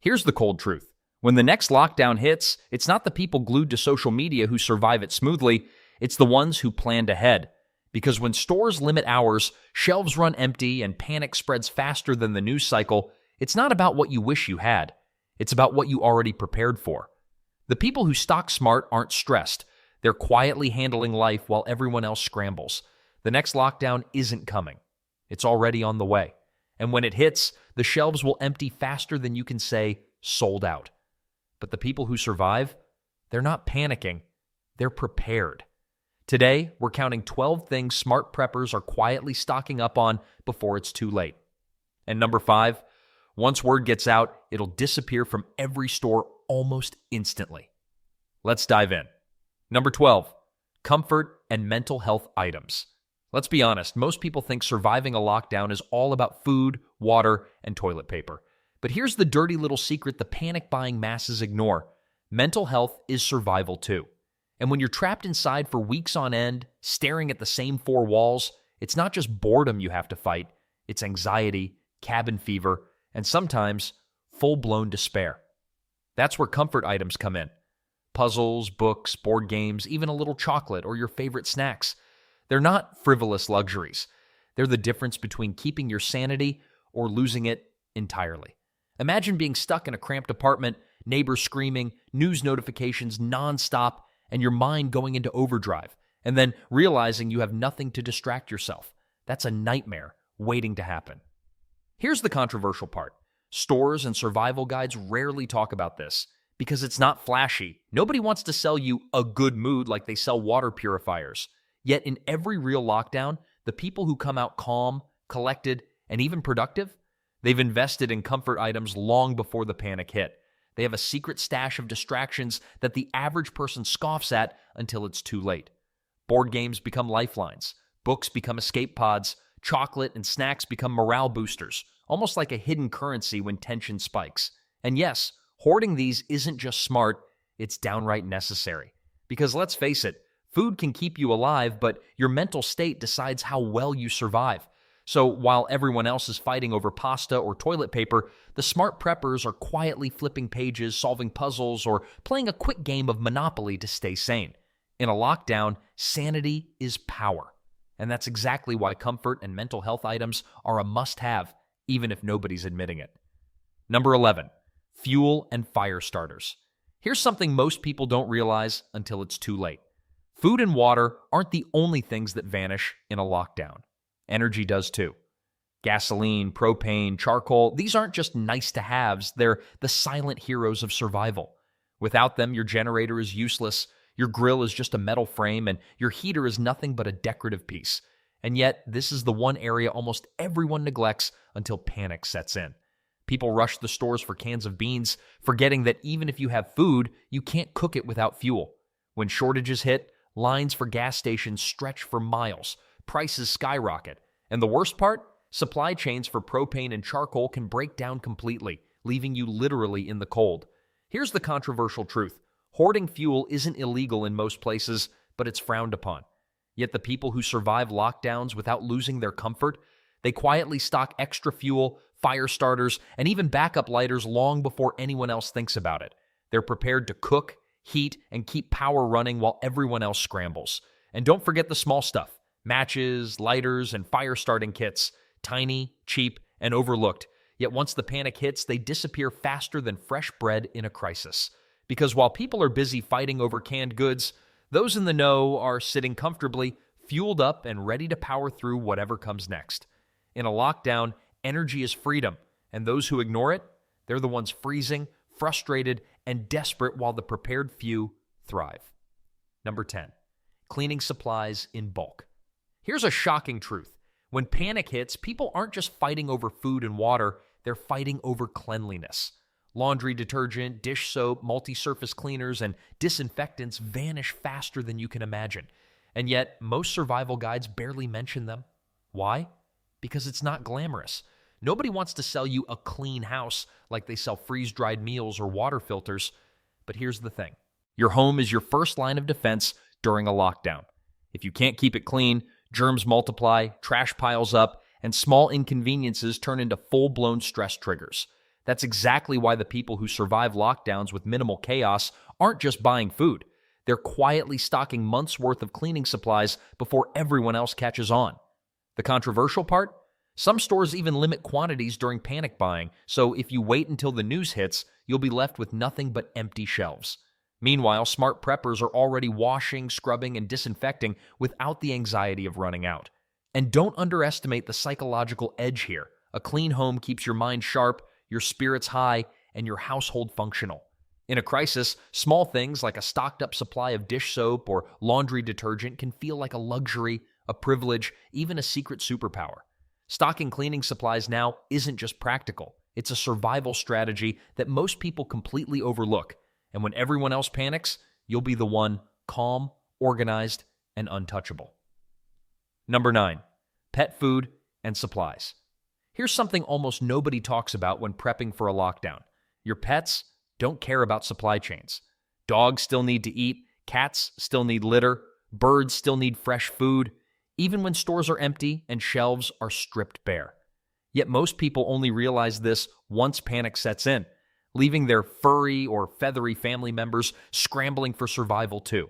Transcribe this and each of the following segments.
Here's the cold truth. When the next lockdown hits, it's not the people glued to social media who survive it smoothly, it's the ones who planned ahead. Because when stores limit hours, shelves run empty, and panic spreads faster than the news cycle, it's not about what you wish you had. It's about what you already prepared for. The people who stock smart aren't stressed. They're quietly handling life while everyone else scrambles. The next lockdown isn't coming. It's already on the way. And when it hits, the shelves will empty faster than you can say, sold out. But the people who survive, they're not panicking. They're prepared. Today, we're counting 12 things smart preppers are quietly stocking up on before it's too late. And number 5, once word gets out, it'll disappear from every store almost instantly. Let's dive in. Number 12, comfort and mental health items. Let's be honest, most people think surviving a lockdown is all about food, water, and toilet paper. But here's the dirty little secret the panic-buying masses ignore. Mental health is survival too. And when you're trapped inside for weeks on end, staring at the same 4 walls, it's not just boredom you have to fight, it's anxiety, cabin fever, and sometimes full-blown despair. That's where comfort items come in. Puzzles, books, board games, even a little chocolate or your favorite snacks. They're not frivolous luxuries. They're the difference between keeping your sanity or losing it entirely. Imagine being stuck in a cramped apartment, neighbors screaming, news notifications nonstop, and your mind going into overdrive, and then realizing you have nothing to distract yourself. That's a nightmare waiting to happen. Here's the controversial part. Stores and survival guides rarely talk about this because it's not flashy. Nobody wants to sell you a good mood like they sell water purifiers. Yet in every real lockdown, the people who come out calm, collected, and even productive, they've invested in comfort items long before the panic hit. They have a secret stash of distractions that the average person scoffs at until it's too late. Board games become lifelines. Books become escape pods. Chocolate and snacks become morale boosters, almost like a hidden currency when tension spikes. And yes, hoarding these isn't just smart, it's downright necessary. Because let's face it, food can keep you alive, but your mental state decides how well you survive. So while everyone else is fighting over pasta or toilet paper, the smart preppers are quietly flipping pages, solving puzzles, or playing a quick game of Monopoly to stay sane. In a lockdown, sanity is power. And that's exactly why comfort and mental health items are a must-have, even if nobody's admitting it. Number 11, fuel and fire starters. Here's something most people don't realize until it's too late. Food and water aren't the only things that vanish in a lockdown. Energy does too. Gasoline, propane, charcoal, these aren't just nice-to-haves, they're the silent heroes of survival. Without them, your generator is useless, your grill is just a metal frame, and your heater is nothing but a decorative piece. And yet, this is the one area almost everyone neglects until panic sets in. People rush the stores for cans of beans, forgetting that even if you have food, you can't cook it without fuel. When shortages hit, lines for gas stations stretch for miles. Prices skyrocket. And the worst part? Supply chains for propane and charcoal can break down completely, leaving you literally in the cold. Here's the controversial truth. Hoarding fuel isn't illegal in most places, but it's frowned upon. Yet the people who survive lockdowns without losing their comfort, they quietly stock extra fuel, fire starters, and even backup lighters long before anyone else thinks about it. They're prepared to cook, heat, and keep power running while everyone else scrambles. And don't forget the small stuff. Matches, lighters, and fire-starting kits. Tiny, cheap, and overlooked. Yet once the panic hits, they disappear faster than fresh bread in a crisis. Because while people are busy fighting over canned goods, those in the know are sitting comfortably, fueled up, and ready to power through whatever comes next. In a lockdown, energy is freedom, and those who ignore it, they're the ones freezing, frustrated, and desperate while the prepared few thrive. Number 10, cleaning supplies in bulk. Here's a shocking truth. When panic hits, people aren't just fighting over food and water, they're fighting over cleanliness. Laundry detergent, dish soap, multi-surface cleaners, and disinfectants vanish faster than you can imagine. And yet, most survival guides barely mention them. Why? Because it's not glamorous. Nobody wants to sell you a clean house like they sell freeze-dried meals or water filters. But here's the thing. Your home is your first line of defense during a lockdown. If you can't keep it clean, germs multiply, trash piles up, and small inconveniences turn into full-blown stress triggers. That's exactly why the people who survive lockdowns with minimal chaos aren't just buying food. They're quietly stocking months' worth of cleaning supplies before everyone else catches on. The controversial part? Some stores even limit quantities during panic buying, so if you wait until the news hits, you'll be left with nothing but empty shelves. Meanwhile, smart preppers are already washing, scrubbing, and disinfecting without the anxiety of running out. And don't underestimate the psychological edge here. A clean home keeps your mind sharp, your spirits high, and your household functional. In a crisis, small things like a stocked-up supply of dish soap or laundry detergent can feel like a luxury, a privilege, even a secret superpower. Stocking cleaning supplies now isn't just practical. It's a survival strategy that most people completely overlook. And when everyone else panics, you'll be the one calm, organized, and untouchable. Number 9. Pet food and supplies. Here's something almost nobody talks about when prepping for a lockdown. Your pets don't care about supply chains. Dogs still need to eat, cats still need litter, birds still need fresh food, even when stores are empty and shelves are stripped bare. Yet most people only realize this once panic sets in, leaving their furry or feathery family members scrambling for survival too.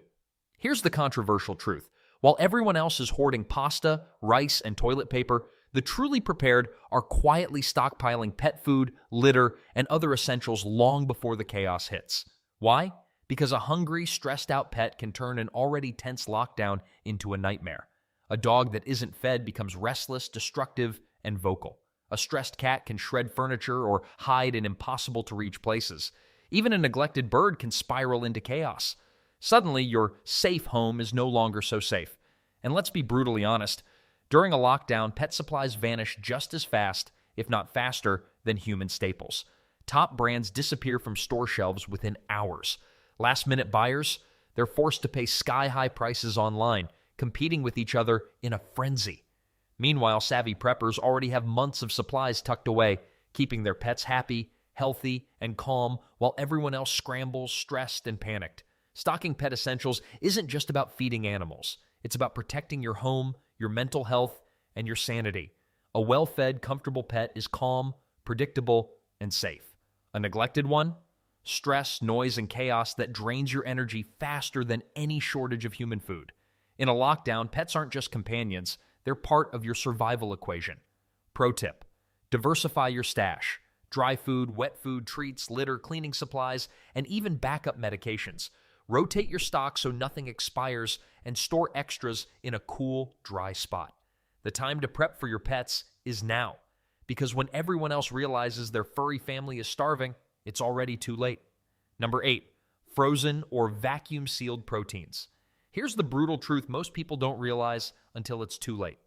Here's the controversial truth. While everyone else is hoarding pasta, rice, and toilet paper, the truly prepared are quietly stockpiling pet food, litter, and other essentials long before the chaos hits. Why? Because a hungry, stressed-out pet can turn an already tense lockdown into a nightmare. A dog that isn't fed becomes restless, destructive, and vocal. A stressed cat can shred furniture or hide in impossible-to-reach places. Even a neglected bird can spiral into chaos. Suddenly, your safe home is no longer so safe. And let's be brutally honest, during a lockdown, pet supplies vanish just as fast, if not faster, than human staples. Top brands disappear from store shelves within hours. Last-minute buyers, they're forced to pay sky-high prices online, competing with each other in a frenzy. Meanwhile, savvy preppers already have months of supplies tucked away, keeping their pets happy, healthy, and calm while everyone else scrambles, stressed, and panicked. Stocking pet essentials isn't just about feeding animals. It's about protecting your home, your mental health, and your sanity. A well-fed, comfortable pet is calm, predictable, and safe. A neglected one? Stress, noise, and chaos that drains your energy faster than any shortage of human food. In a lockdown, pets aren't just companions, they're part of your survival equation. Pro tip: diversify your stash. Dry food, wet food, treats, litter, cleaning supplies, and even backup medications. Rotate your stock so nothing expires and store extras in a cool, dry spot. The time to prep for your pets is now, because when everyone else realizes their furry family is starving, it's already too late. Number 8, frozen or vacuum-sealed proteins. Here's the brutal truth most people don't realize until it's too late.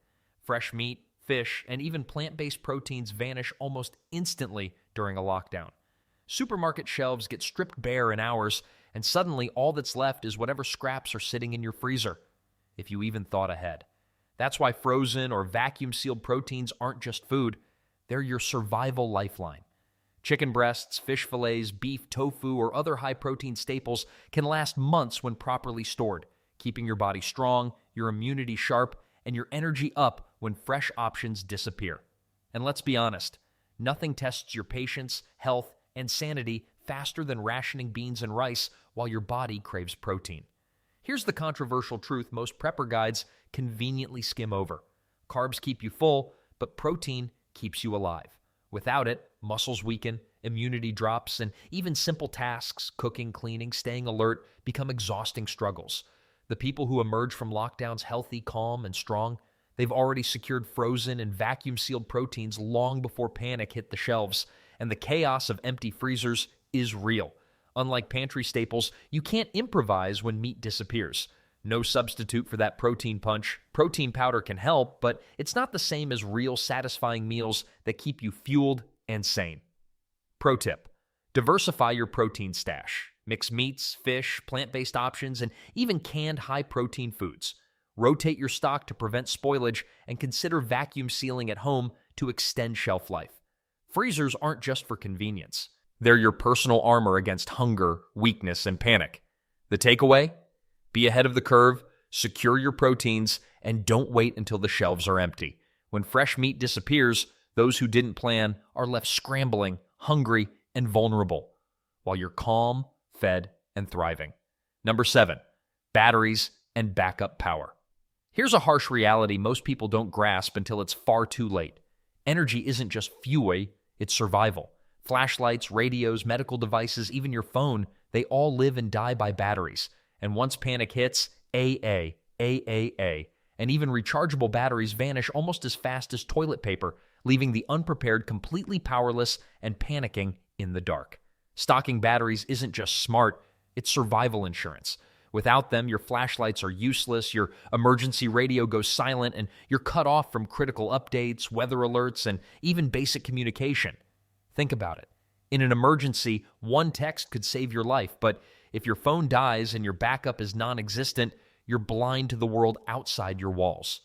Fresh meat, fish, and even plant-based proteins vanish almost instantly during a lockdown. Supermarket shelves get stripped bare in hours, and suddenly all that's left is whatever scraps are sitting in your freezer, if you even thought ahead. That's why frozen or vacuum-sealed proteins aren't just food, they're your survival lifeline. Chicken breasts, fish fillets, beef, tofu, or other high-protein staples can last months when properly stored, keeping your body strong, your immunity sharp, and your energy up when fresh options disappear. And let's be honest, nothing tests your patience, health, and sanity faster than rationing beans and rice while your body craves protein. Here's the controversial truth most prepper guides conveniently skim over. Carbs keep you full, but protein keeps you alive. Without it, muscles weaken, immunity drops, and even simple tasks, cooking, cleaning, staying alert, become exhausting struggles. The people who emerge from lockdowns healthy, calm, and strong, they've already secured frozen and vacuum-sealed proteins long before panic hit the shelves, and the chaos of empty freezers is real. Unlike pantry staples, you can't improvise when meat disappears. No substitute for that protein punch. Protein powder can help, but it's not the same as real satisfying meals that keep you fueled and sane. Pro tip: diversify your protein stash. Mix meats, fish, plant-based options, and even canned high-protein foods. Rotate your stock to prevent spoilage and consider vacuum sealing at home to extend shelf life. Freezers aren't just for convenience. They're your personal armor against hunger, weakness, and panic. The takeaway? Be ahead of the curve, secure your proteins, and don't wait until the shelves are empty. When fresh meat disappears, those who didn't plan are left scrambling, hungry, and vulnerable, while you're calm, fed, and thriving. Number 7, batteries and backup power. Here's a harsh reality most people don't grasp until it's far too late. Energy isn't just fuel, it's survival. Flashlights, radios, medical devices, even your phone, they all live and die by batteries. And once panic hits, AA, and even rechargeable batteries vanish almost as fast as toilet paper, leaving the unprepared completely powerless and panicking in the dark. Stocking batteries isn't just smart, it's survival insurance. Without them, your flashlights are useless, your emergency radio goes silent, and you're cut off from critical updates, weather alerts, and even basic communication. Think about it. In an emergency, one text could save your life, but if your phone dies and your backup is non-existent, you're blind to the world outside your walls.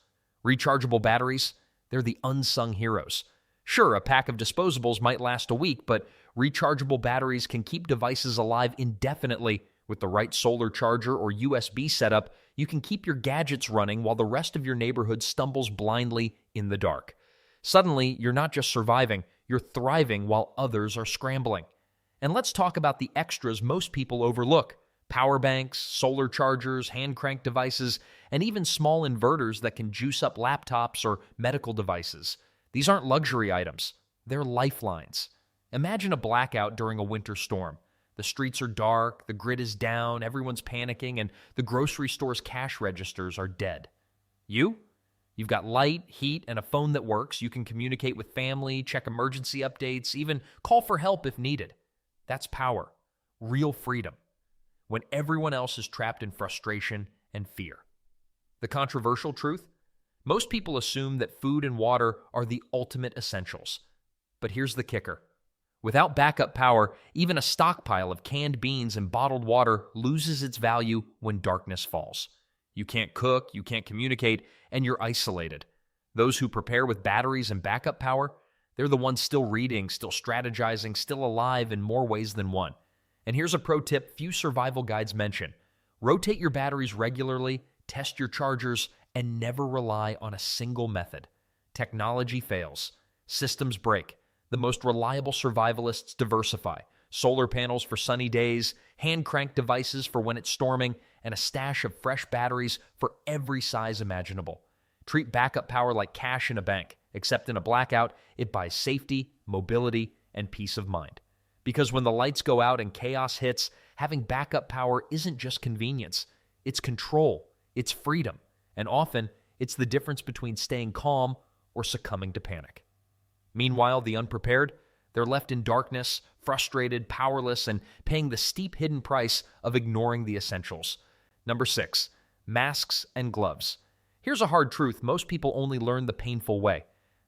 Rechargeable batteries, they're the unsung heroes. Sure, a pack of disposables might last a week, but rechargeable batteries can keep devices alive indefinitely. With the right solar charger or USB setup, you can keep your gadgets running while the rest of your neighborhood stumbles blindly in the dark. Suddenly, you're not just surviving, you're thriving while others are scrambling. And let's talk about the extras most people overlook. Power banks, solar chargers, hand-crank devices, and even small inverters that can juice up laptops or medical devices. These aren't luxury items, they're lifelines. Imagine a blackout during a winter storm. The streets are dark, the grid is down, everyone's panicking, and the grocery store's cash registers are dead. You've got light, heat, and a phone that works. You can communicate with family, check emergency updates, even call for help if needed. That's power, real freedom, when everyone else is trapped in frustration and fear. The controversial truth? Most people assume that food and water are the ultimate essentials. But here's the kicker. Without backup power, even a stockpile of canned beans and bottled water loses its value when darkness falls. You can't cook, you can't communicate, and you're isolated. Those who prepare with batteries and backup power, they're the ones still reading, still strategizing, still alive in more ways than one. And here's a pro tip few survival guides mention. Rotate your batteries regularly, test your chargers, and never rely on a single method. Technology fails. Systems break. The most reliable survivalists diversify. Solar panels for sunny days, hand-crank devices for when it's storming, and a stash of fresh batteries for every size imaginable. Treat backup power like cash in a bank, except in a blackout, it buys safety, mobility, and peace of mind. Because when the lights go out and chaos hits, having backup power isn't just convenience. It's control, it's freedom, and often it's the difference between staying calm or succumbing to panic. Meanwhile, the unprepared, they're left in darkness, frustrated, powerless, and paying the steep hidden price of ignoring the essentials. Number 6, masks and gloves. Here's a hard truth most people only learn the painful way.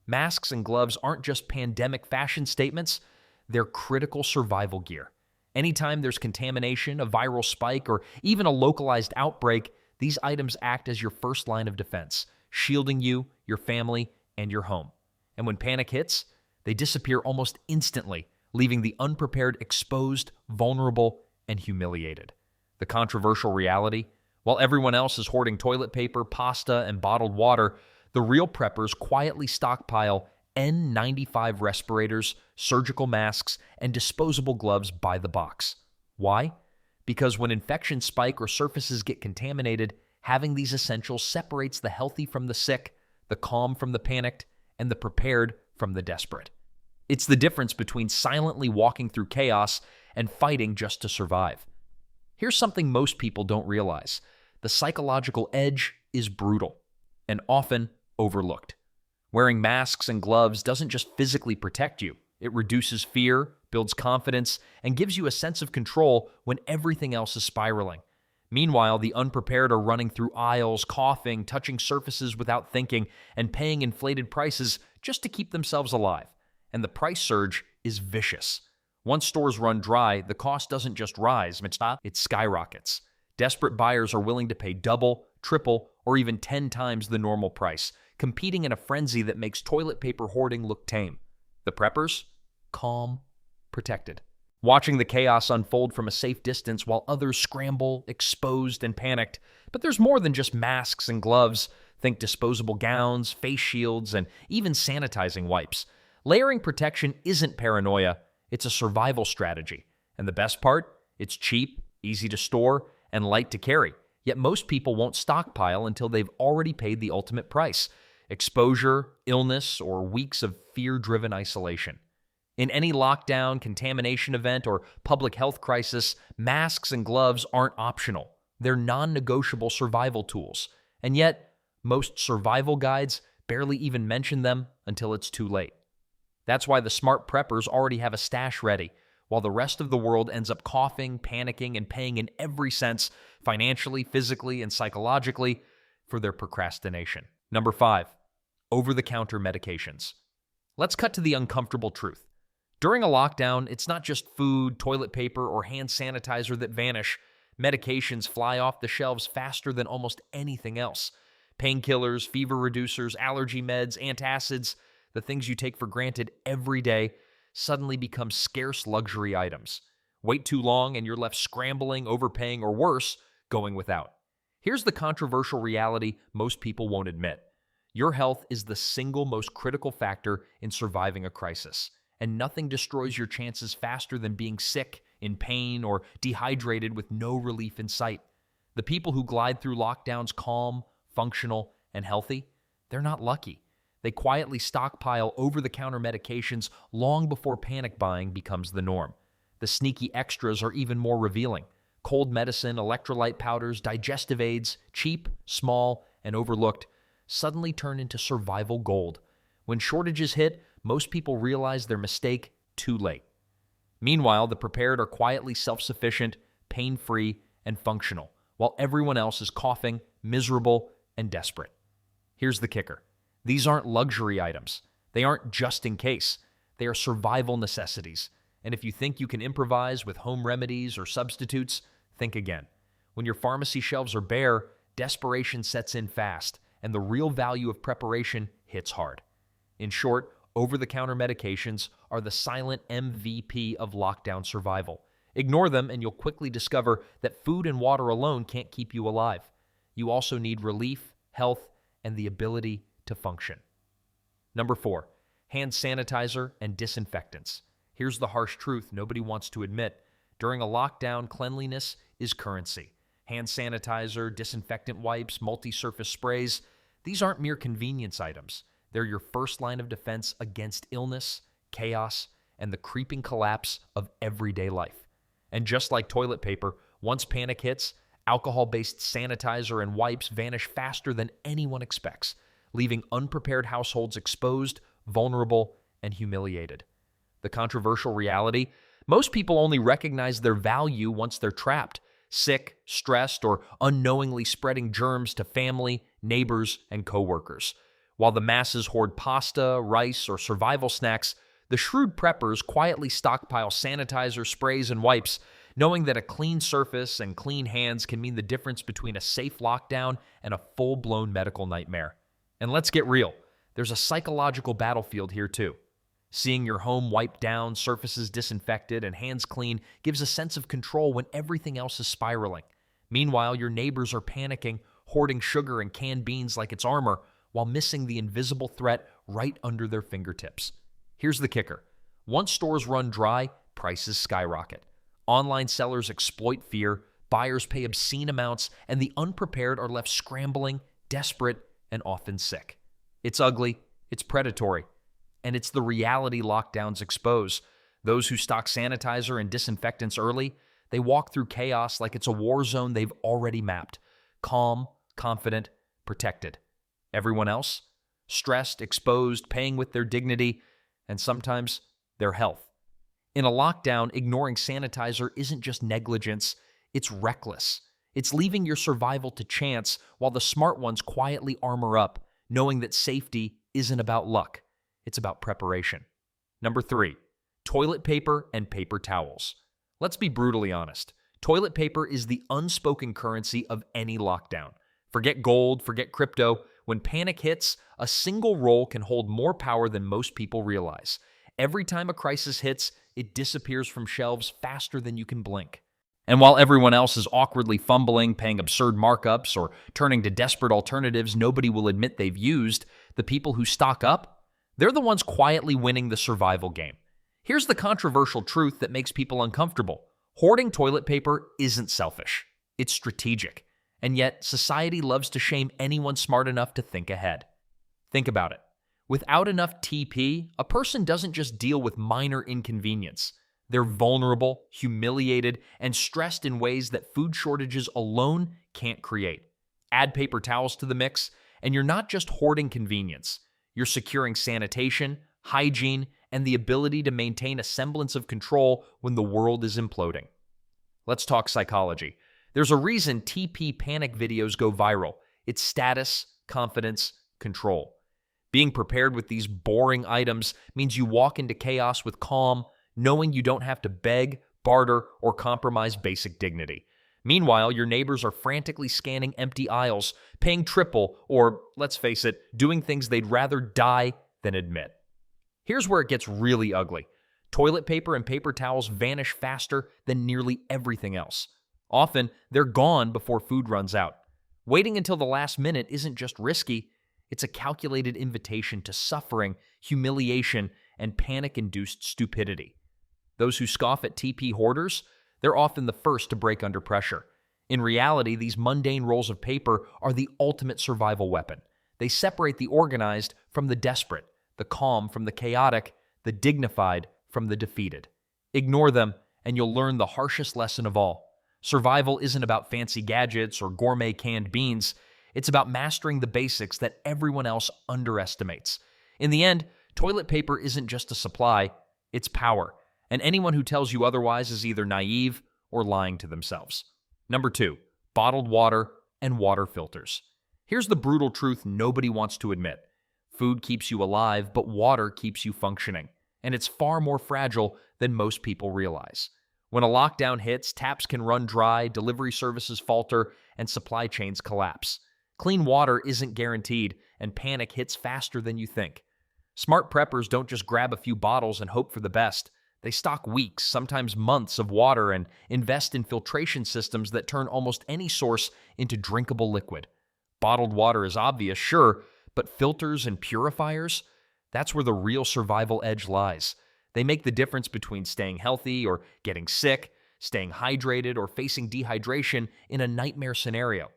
Masks and gloves aren't just pandemic fashion statements, they're critical survival gear. Anytime there's contamination, a viral spike, or even a localized outbreak, these items act as your first line of defense, shielding you, your family, and your home. And when panic hits, they disappear almost instantly, leaving the unprepared exposed, vulnerable, and humiliated. The controversial reality? While everyone else is hoarding toilet paper, pasta, and bottled water, the real preppers quietly stockpile N95 respirators, surgical masks, and disposable gloves by the box. Why? Because when infections spike or surfaces get contaminated, having these essentials separates the healthy from the sick, the calm from the panicked, and the prepared from the desperate. It's the difference between silently walking through chaos and fighting just to survive. Here's something most people don't realize. The psychological edge is brutal and often overlooked. Wearing masks and gloves doesn't just physically protect you. It reduces fear, builds confidence, and gives you a sense of control when everything else is spiraling. Meanwhile, the unprepared are running through aisles, coughing, touching surfaces without thinking, and paying inflated prices just to keep themselves alive. And the price surge is vicious. Once stores run dry, the cost doesn't just rise, it skyrockets. Desperate buyers are willing to pay double, triple, or even 10 times the normal price, competing in a frenzy that makes toilet paper hoarding look tame. The preppers? Calm, protected. Watching the chaos unfold from a safe distance while others scramble, exposed, and panicked. But there's more than just masks and gloves. Think disposable gowns, face shields, and even sanitizing wipes. Layering protection isn't paranoia, It's a survival strategy. And the best part? It's cheap, easy to store, and light to carry. Yet most people won't stockpile until they've already paid the ultimate price: exposure, illness, or weeks of fear-driven isolation. In any lockdown, contamination event, or public health crisis, masks and gloves aren't optional. They're non-negotiable survival tools. And yet, most survival guides barely even mention them until it's too late. That's why the smart preppers already have a stash ready, while the rest of the world ends up coughing, panicking, and paying in every sense, financially, physically, and psychologically, for their procrastination. Number 5, over-the-counter medications. Let's cut to the uncomfortable truth. During a lockdown, it's not just food, toilet paper, or hand sanitizer that vanish. Medications fly off the shelves faster than almost anything else. Painkillers, fever reducers, allergy meds, antacids, the things you take for granted every day, suddenly become scarce luxury items. Wait too long and you're left scrambling, overpaying, or worse, going without. Here's the controversial reality most people won't admit. Your health is the single most critical factor in surviving a crisis, and nothing destroys your chances faster than being sick, in pain, or dehydrated with no relief in sight. The people who glide through lockdowns calm, functional, and healthy, they're not lucky. They quietly stockpile over-the-counter medications long before panic buying becomes the norm. The sneaky extras are even more revealing. Cold medicine, electrolyte powders, digestive aids, cheap, small, and overlooked, suddenly turn into survival gold. When shortages hit, most people realize their mistake too late. Meanwhile, the prepared are quietly self-sufficient, pain-free, and functional, while everyone else is coughing, miserable, and desperate. Here's the kicker. These aren't luxury items. They aren't just in case. They are survival necessities. And if you think you can improvise with home remedies or substitutes, think again. When your pharmacy shelves are bare, desperation sets in fast, and the real value of preparation hits hard. In short, over-the-counter medications are the silent MVP of lockdown survival. Ignore them and you'll quickly discover that food and water alone can't keep you alive. You also need relief, health, and the ability to function. Number 4, hand sanitizer and disinfectants. Here's the harsh truth nobody wants to admit. During a lockdown, cleanliness is currency. Hand sanitizer, disinfectant wipes, multi-surface sprays, these aren't mere convenience items. They're your first line of defense against illness, chaos, and the creeping collapse of everyday life. And just like toilet paper, once panic hits, alcohol-based sanitizer and wipes vanish faster than anyone expects, leaving unprepared households exposed, vulnerable, and humiliated. The controversial reality: most people only recognize their value once they're trapped, sick, stressed, or unknowingly spreading germs to family, neighbors, and coworkers. While the masses hoard pasta, rice, or survival snacks, the shrewd preppers quietly stockpile sanitizer, sprays, and wipes, knowing that a clean surface and clean hands can mean the difference between a safe lockdown and a full-blown medical nightmare. And let's get real, there's a psychological battlefield here too. Seeing your home wiped down, surfaces disinfected, and hands clean gives a sense of control when everything else is spiraling. Meanwhile, your neighbors are panicking, hoarding sugar and canned beans like it's armor, while missing the invisible threat right under their fingertips. Here's the kicker. Once stores run dry, prices skyrocket. Online sellers exploit fear, buyers pay obscene amounts, and the unprepared are left scrambling, desperate, and often sick. It's ugly, it's predatory, and it's the reality lockdowns expose. Those who stock sanitizer and disinfectants early, they walk through chaos like it's a war zone they've already mapped. Calm, confident, protected. Everyone else? Stressed, exposed, paying with their dignity, and sometimes their health. In a lockdown, ignoring sanitizer isn't just negligence, it's reckless. It's leaving your survival to chance while the smart ones quietly armor up, knowing that safety isn't about luck, it's about preparation. Number 3, toilet paper and paper towels. Let's be brutally honest. Toilet paper is the unspoken currency of any lockdown. Forget gold, forget crypto. When panic hits, a single roll can hold more power than most people realize. Every time a crisis hits, it disappears from shelves faster than you can blink. And while everyone else is awkwardly fumbling, paying absurd markups, or turning to desperate alternatives nobody will admit they've used, the people who stock up, they're the ones quietly winning the survival game. Here's the controversial truth that makes people uncomfortable. Hoarding toilet paper isn't selfish. It's strategic. And yet, society loves to shame anyone smart enough to think ahead. Think about it. Without enough TP, a person doesn't just deal with minor inconvenience. They're vulnerable, humiliated, and stressed in ways that food shortages alone can't create. Add paper towels to the mix, and you're not just hoarding convenience. You're securing sanitation, hygiene, and the ability to maintain a semblance of control when the world is imploding. Let's talk psychology. There's a reason TP panic videos go viral. It's status, confidence, control. Being prepared with these boring items means you walk into chaos with calm, knowing you don't have to beg, barter, or compromise basic dignity. Meanwhile, your neighbors are frantically scanning empty aisles, paying triple, or, let's face it, doing things they'd rather die than admit. Here's where it gets really ugly. Toilet paper and paper towels vanish faster than nearly everything else. Often, they're gone before food runs out. Waiting until the last minute isn't just risky, it's a calculated invitation to suffering, humiliation, and panic-induced stupidity. Those who scoff at TP hoarders, they're often the first to break under pressure. In reality, these mundane rolls of paper are the ultimate survival weapon. They separate the organized from the desperate, the calm from the chaotic, the dignified from the defeated. Ignore them, and you'll learn the harshest lesson of all. Survival isn't about fancy gadgets or gourmet canned beans. It's about mastering the basics that everyone else underestimates. In the end, toilet paper isn't just a supply, it's power. And anyone who tells you otherwise is either naive or lying to themselves. Number 2, bottled water and water filters. Here's the brutal truth nobody wants to admit. Food keeps you alive, but water keeps you functioning. And it's far more fragile than most people realize. When a lockdown hits, taps can run dry, delivery services falter, and supply chains collapse. Clean water isn't guaranteed, and panic hits faster than you think. Smart preppers don't just grab a few bottles and hope for the best. They stock weeks, sometimes months of water and invest in filtration systems that turn almost any source into drinkable liquid. Bottled water is obvious, sure, but filters and purifiers? That's where the real survival edge lies. They make the difference between staying healthy or getting sick, staying hydrated or facing dehydration in a nightmare scenario.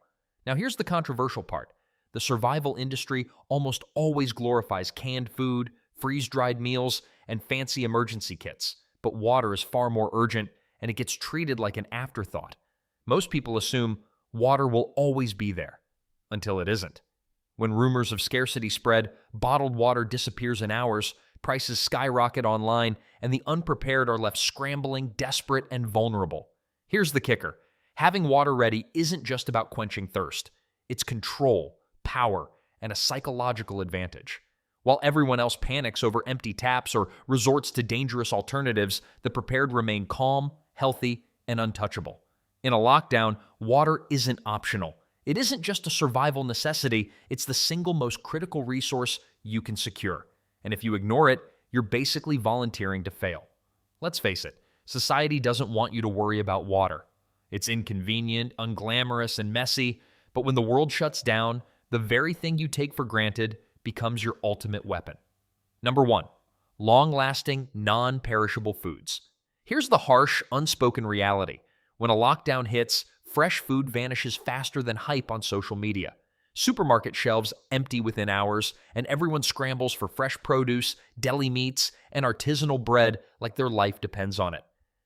Now here's the controversial part. The survival industry almost always glorifies canned food, freeze-dried meals, and fancy emergency kits. But water is far more urgent, and it gets treated like an afterthought. Most people assume water will always be there, until it isn't. When rumors of scarcity spread, bottled water disappears in hours, prices skyrocket online, and the unprepared are left scrambling, desperate, and vulnerable. Here's the kicker. Having water ready isn't just about quenching thirst. It's control, power, and a psychological advantage. While everyone else panics over empty taps or resorts to dangerous alternatives, the prepared remain calm, healthy, and untouchable. In a lockdown, water isn't optional. It isn't just a survival necessity, it's the single most critical resource you can secure. And if you ignore it, you're basically volunteering to fail. Let's face it, society doesn't want you to worry about water. It's inconvenient, unglamorous, and messy, but when the world shuts down, the very thing you take for granted becomes your ultimate weapon. Number 1, long-lasting, non-perishable foods. Here's the harsh, unspoken reality. When a lockdown hits, fresh food vanishes faster than hype on social media. Supermarket shelves empty within hours, and everyone scrambles for fresh produce, deli meats, and artisanal bread like their life depends on it.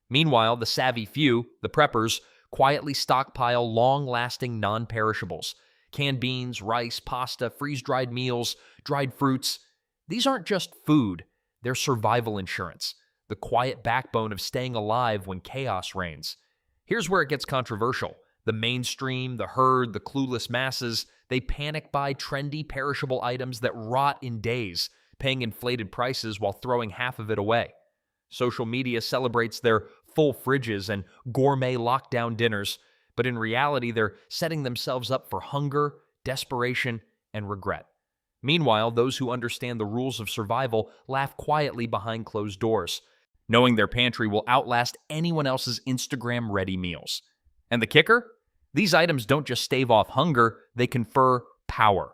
Meanwhile, the savvy few, the preppers, quietly stockpile long-lasting non-perishables. Canned beans, rice, pasta, freeze-dried meals, dried fruits. These aren't just food, they're survival insurance, the quiet backbone of staying alive when chaos reigns. Here's where it gets controversial. The mainstream, the herd, the clueless masses, they panic buy trendy, perishable items that rot in days, paying inflated prices while throwing half of it away. Social media celebrates their full fridges and gourmet lockdown dinners, but in reality, they're setting themselves up for hunger, desperation, and regret. Meanwhile, those who understand the rules of survival laugh quietly behind closed doors, knowing their pantry will outlast anyone else's Instagram-ready meals. And the kicker? These items don't just stave off hunger, they confer power,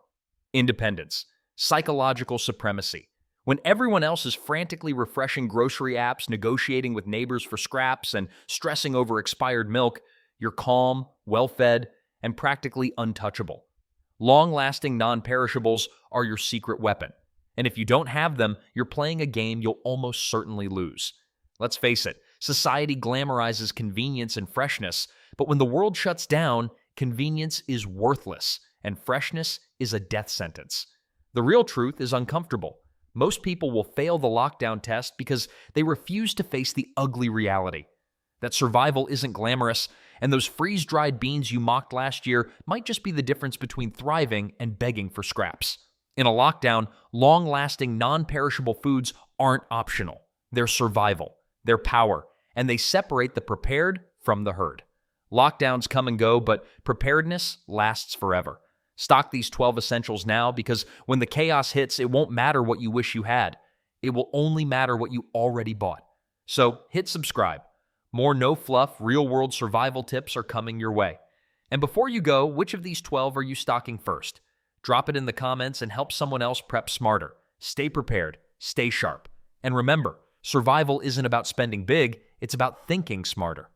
independence, psychological supremacy. When everyone else is frantically refreshing grocery apps, negotiating with neighbors for scraps, and stressing over expired milk, you're calm, well-fed, and practically untouchable. Long-lasting non-perishables are your secret weapon. And if you don't have them, you're playing a game you'll almost certainly lose. Let's face it, society glamorizes convenience and freshness, but when the world shuts down, convenience is worthless, and freshness is a death sentence. The real truth is uncomfortable. Most people will fail the lockdown test because they refuse to face the ugly reality that survival isn't glamorous, and those freeze-dried beans you mocked last year might just be the difference between thriving and begging for scraps. In a lockdown, long-lasting, non-perishable foods aren't optional. They're survival, they're power, and they separate the prepared from the herd. Lockdowns come and go, but preparedness lasts forever. Stock these 12 essentials now, because when the chaos hits, it won't matter what you wish you had. It will only matter what you already bought. So hit subscribe. More no-fluff, real-world survival tips are coming your way. And before you go, which of these 12 are you stocking first? Drop it in the comments and help someone else prep smarter. Stay prepared, stay sharp. And remember, survival isn't about spending big, it's about thinking smarter.